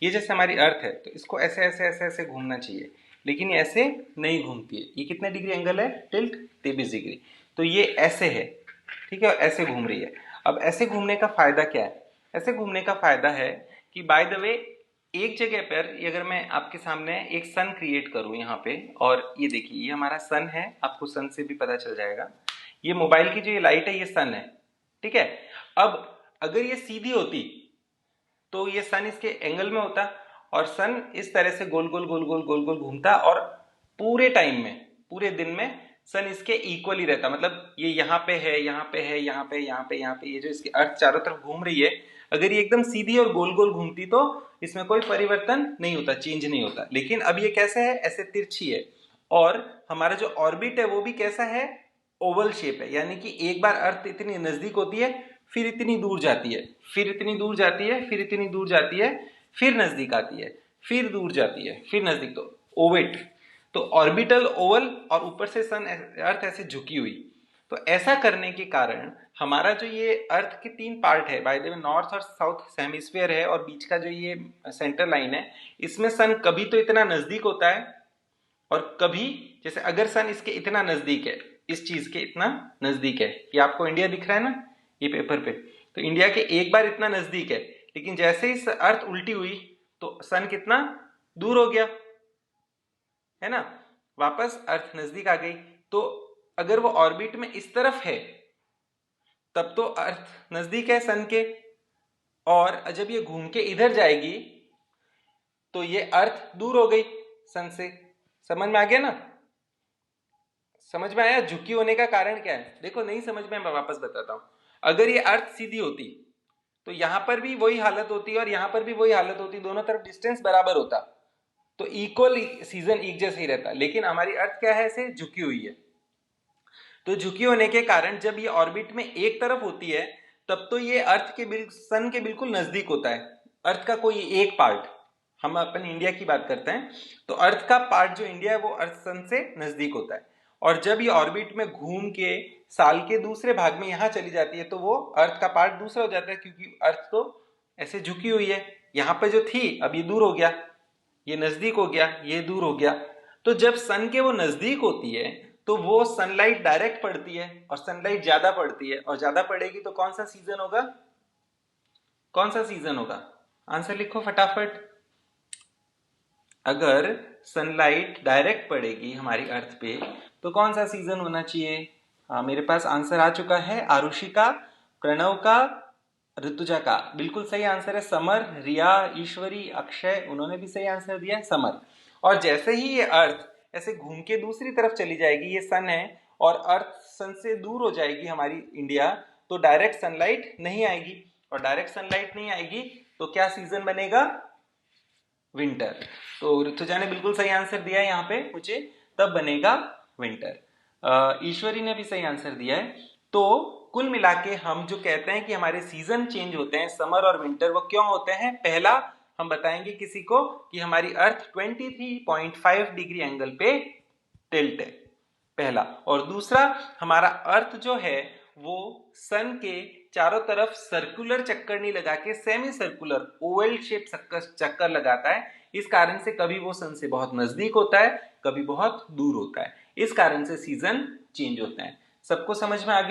ये जैसे हमारी अर्थ है तो इसको ऐसे ऐसे ऐसे ऐसे घूमना चाहिए, लेकिन ये ऐसे नहीं घूमती है। ये कितने डिग्री एंगल है? Tilt 23 degree. तो ये ऐसे है, ठीक है, और ऐसे घूम रही है। अब ऐसे घूमने का फायदा क्या है? ऐसे घूमने का फायदा है कि बाय द वे एक जगह पर अगर मैं आपके सामने एक सन क्रिएट करूं यहाँ पे, और ये देखिए ये हमारा सन है, आपको सन से भी पता चल जाएगा। ये मोबाइल की जो ये लाइट है ये सन है, ठीक है। अब अगर ये सीधी होती तो ये सन इसके एंगल में होता, और सन इस तरह से गोल गोल गोल गोल गोल गोल घूमता, और पूरे टाइम में, पूरे दिन में सन इसके इक्वल ही रहता। मतलब ये यहाँ पे है, यहाँ पे है, यहाँ पे, यहाँ पे, यहाँ पे, ये जो इसकी अर्थ चारों तरफ घूम रही है, अगर ये एकदम सीधी और गोल गोल घूमती तो इसमें कोई परिवर्तन नहीं होता, चेंज नहीं होता। लेकिन अब ये कैसे है? ऐसे तिरछी है। और हमारा जो ऑर्बिट है वो भी कैसा है? ओवल शेप है। यानी कि एक बार अर्थ इतनी नजदीक होती है, फिर इतनी दूर जाती है, फिर इतनी दूर जाती है, फिर इतनी दूर जाती है, फिर नजदीक आती है, फिर दूर जाती है, फिर नजदीक। तो ओवेट, तो ऑर्बिटल ओवल, और ऊपर से सन अर्थ ऐसे झुकी हुई। तो ऐसा करने के कारण हमारा जो ये अर्थ के तीन पार्ट है, बाय द वे नॉर्थ और साउथ हेमिस्फीयर है, और बीच का जो ये सेंटर लाइन है, इसमें सन कभी तो इतना नजदीक होता है, और कभी, जैसे अगर सन इसके इतना नजदीक है, इस चीज के इतना नजदीक है, ये आपको इंडिया दिख रहा है ना ये पेपर पे, तो इंडिया के एक बार इतना नजदीक है, लेकिन जैसे ही अर्थ उल्टी हुई तो सन कितना दूर हो गया, है ना, वापस अर्थ नजदीक आ गई। तो अगर वो ऑर्बिट में इस तरफ है तब तो अर्थ नजदीक है सन के, और जब ये घूम के इधर जाएगी तो ये अर्थ दूर हो गई सन से। समझ में आ गया ना? समझ में आया झुकी होने का कारण क्या है? देखो नहीं समझ में, मैं वापस बताता हूं। अगर ये अर्थ सीधी होती तो यहां पर भी वही हालत होती और यहां पर भी वही हालत होती, दोनों तरफ डिस्टेंस बराबर होता, तो इक्वल सीजन एक जैसा ही रहता। लेकिन हमारी अर्थ क्या है? ऐसे झुकी हुई है। तो झुकी होने के कारण जब ये ऑर्बिट में एक तरफ होती है तब तो ये अर्थ के सन के बिल्कुल नजदीक होता है। अर्थ का कोई एक पार्ट, हम अपन इंडिया की बात करते हैं, तो अर्थ का पार्ट जो इंडिया है वो अर्थ सन से नजदीक होता है। और जब ये ऑर्बिट में घूम के साल के दूसरे भाग में यहां चली जाती है तो वो अर्थ का पार्ट दूसरा हो जाता है, क्योंकि अर्थ तो ऐसे झुकी हुई है। यहां पे जो थी अब ये दूर हो गया, ये नजदीक हो गया, ये दूर हो गया। तो जब सन के वो नजदीक होती है तो वो सनलाइट डायरेक्ट पड़ती है, और सनलाइट ज्यादा पड़ती है, और ज्यादा पड़ेगी तो कौन सा सीजन होगा? कौन सा सीजन होगा? आंसर लिखो फटाफट। अगर सनलाइट डायरेक्ट पड़ेगी हमारी अर्थ पे तो कौन सा सीजन होना चाहिए? हाँ, मेरे पास आंसर आ चुका है। आरुषि का, प्रणव का, ऋतुजा का बिल्कुल सही आंसर है समर। रिया, ईश्वरी, अक्षय, उन्होंने भी सही आंसर दिया है समर। और जैसे ही ये अर्थ ऐसे घूम के दूसरी तरफ चली जाएगी, ये सन है, और अर्थ सन से दूर हो जाएगी हमारी इंडिया, तो डायरेक्ट सनलाइट नहीं आएगी, और डायरेक्ट सनलाइट नहीं आएगी तो क्या सीजन बनेगा? विंटर। तो ऋतुजा ने बिल्कुल सही आंसर दिया है यहाँ पे मुझे, तब बनेगा विंटर। ईश्वरी ने भी सही आंसर दिया है। तो कुल मिला के हम जो कहते हैं कि हमारे सीजन चेंज होते हैं, समर और विंटर, वो क्यों होते हैं? पहला हम बताएंगे किसी को कि हमारी अर्थ 23.5 डिग्री एंगल पे टिल्ट है, पहला। और दूसरा, हमारा अर्थ जो है वो सन के चारों तरफ सर्कुलर चक्कर नहीं लगा के सेमी सर्कुलर ओवल शेप चक्कर लगाता है। इस कारण से कभी वो सन से बहुत नजदीक होता है, कभी बहुत दूर होता है। इस कारण से सीजन चेंज होते हैं। सबको समझ में आ गया?